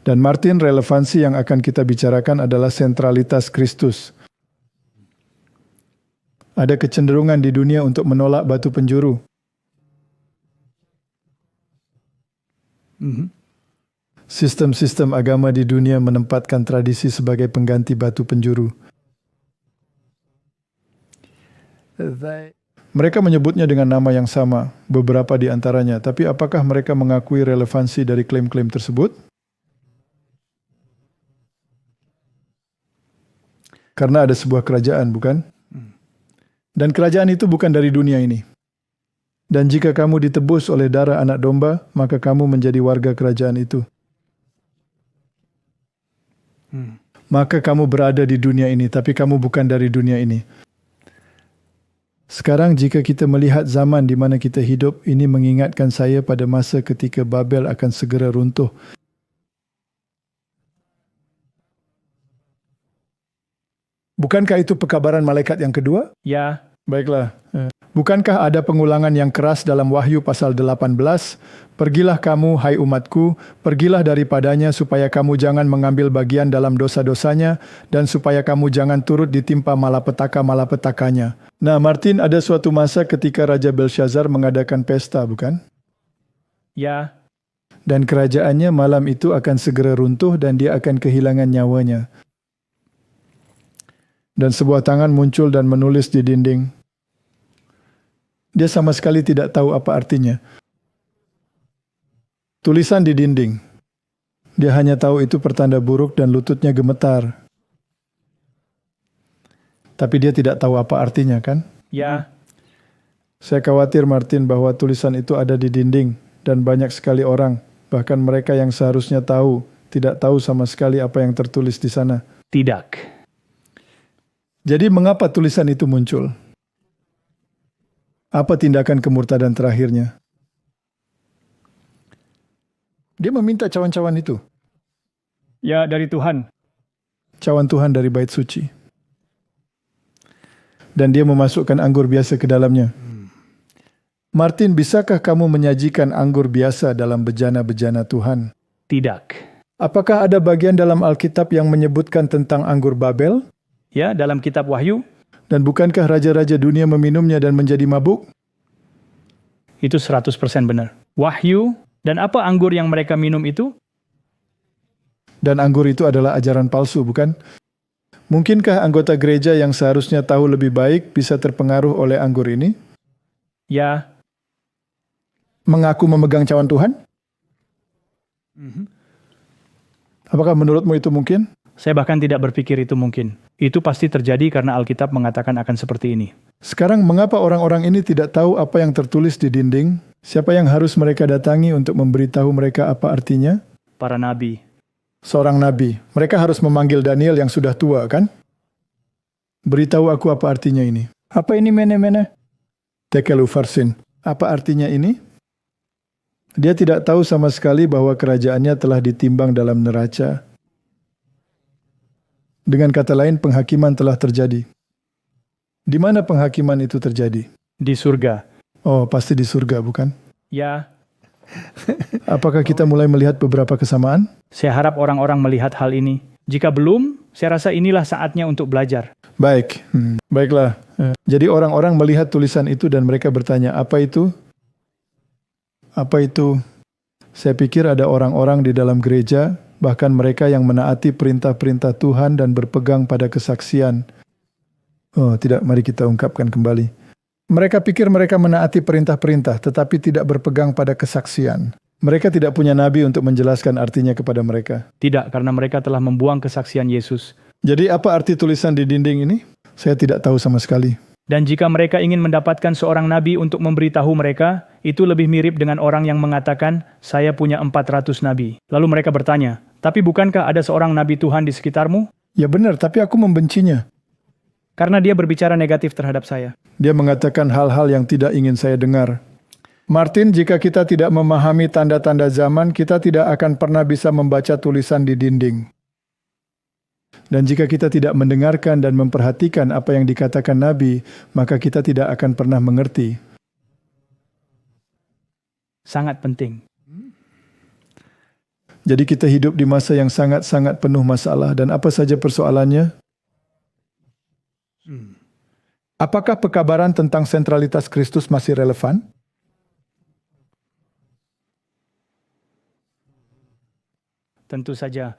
Dan Martin, relevansi yang akan kita bicarakan adalah sentralitas Kristus. Ada kecenderungan di dunia untuk menolak batu penjuru. Sistem-sistem agama di dunia menempatkan tradisi sebagai pengganti batu penjuru. Mereka menyebutnya dengan nama yang sama, beberapa di antaranya, tapi apakah mereka mengakui relevansi dari klaim-klaim tersebut? Karena ada sebuah kerajaan, bukan? Dan kerajaan itu bukan dari dunia ini. Dan jika kamu ditebus oleh darah anak domba, maka kamu menjadi warga kerajaan itu. Maka kamu berada di dunia ini, tapi kamu bukan dari dunia ini. Sekarang jika kita melihat zaman di mana kita hidup, ini mengingatkan saya pada masa ketika Babel akan segera runtuh. Bukankah itu pekabaran malaikat yang kedua? Ya, Baiklah. Bukankah ada pengulangan yang keras dalam Wahyu pasal 18? Pergilah kamu, hai umatku, pergilah daripadanya supaya kamu jangan mengambil bagian dalam dosa-dosanya dan supaya kamu jangan turut ditimpa malapetaka-malapetakanya. Nah, Martin, ada suatu masa ketika Raja Belshazzar mengadakan pesta, bukan? ya, Dan kerajaannya malam itu akan segera runtuh dan dia akan kehilangan nyawanya. Dan sebuah tangan muncul dan menulis di dinding. Dia sama sekali tidak tahu apa artinya. Tulisan di dinding. Dia hanya tahu itu pertanda buruk dan lututnya gemetar. Tapi dia tidak tahu apa artinya, kan? ya, Saya khawatir, Martin, bahwa tulisan itu ada di dinding dan banyak sekali orang, bahkan mereka yang seharusnya tahu, tidak tahu sama sekali apa yang tertulis di sana. tidak. Jadi mengapa tulisan itu muncul? Apa tindakan kemurtadan terakhirnya? Dia meminta cawan-cawan itu. Ya, dari Tuhan. Cawan Tuhan dari bait suci. Dan dia memasukkan anggur biasa ke dalamnya. Martin, bisakah kamu menyajikan anggur biasa dalam bejana-bejana Tuhan? Tidak. Apakah ada bagian dalam Alkitab yang menyebutkan tentang anggur Babel? Ya, dalam kitab Wahyu, Dan bukankah raja-raja dunia meminumnya dan menjadi mabuk? itu 100% benar. Wahyu, dan apa anggur yang mereka minum itu? Dan anggur itu adalah ajaran palsu, bukan? Mungkinkah anggota gereja yang seharusnya tahu lebih baik bisa terpengaruh oleh anggur ini? Ya, Mengaku memegang cawan Tuhan? Apakah menurutmu itu mungkin? saya bahkan tidak berpikir itu mungkin. Itu pasti terjadi karena Alkitab mengatakan akan seperti ini. Sekarang mengapa orang-orang ini tidak tahu apa yang tertulis di dinding? Siapa yang harus mereka datangi untuk memberitahu mereka apa artinya? Para nabi. Seorang nabi. Mereka harus memanggil Daniel yang sudah tua, kan? Beritahu aku apa artinya ini. Apa ini mene-mene? Tekelu farsin. Apa artinya ini? Dia tidak tahu sama sekali bahwa kerajaannya telah ditimbang dalam neraca. Dengan kata lain, penghakiman telah terjadi. Di mana penghakiman itu terjadi? Di surga. Oh, pasti di surga, bukan? Ya, Apakah kita mulai melihat beberapa kesamaan? saya harap orang-orang melihat hal ini. Jika belum, saya rasa inilah saatnya untuk belajar. Baik, baiklah. Jadi orang-orang melihat tulisan itu dan mereka bertanya, apa itu? Apa itu? Saya pikir ada orang-orang di dalam gereja, bahkan mereka yang menaati perintah-perintah Tuhan dan berpegang pada kesaksian. Oh, tidak, mari kita ungkapkan kembali. Mereka pikir mereka menaati perintah-perintah, tetapi tidak berpegang pada kesaksian. Mereka tidak punya nabi untuk menjelaskan artinya kepada mereka. Tidak, karena mereka telah membuang kesaksian Yesus. Jadi apa arti tulisan di dinding ini? Saya tidak tahu sama sekali. Dan jika mereka ingin mendapatkan seorang nabi untuk memberitahu mereka, itu lebih mirip dengan orang yang mengatakan, saya punya 400 nabi. Lalu mereka bertanya, tapi bukankah ada seorang nabi Tuhan di sekitarmu? Ya benar, tapi aku membencinya. Karena dia berbicara negatif terhadap saya. Dia mengatakan hal-hal yang tidak ingin saya dengar. Martin, jika kita tidak memahami tanda-tanda zaman, kita tidak akan pernah bisa membaca tulisan di dinding. Dan jika kita tidak mendengarkan dan memperhatikan apa yang dikatakan Nabi, maka kita tidak akan pernah mengerti. Sangat penting. Jadi kita hidup di masa yang sangat-sangat penuh masalah. Dan apa saja persoalannya? Apakah pekabaran tentang sentralitas Kristus masih relevan? Tentu saja,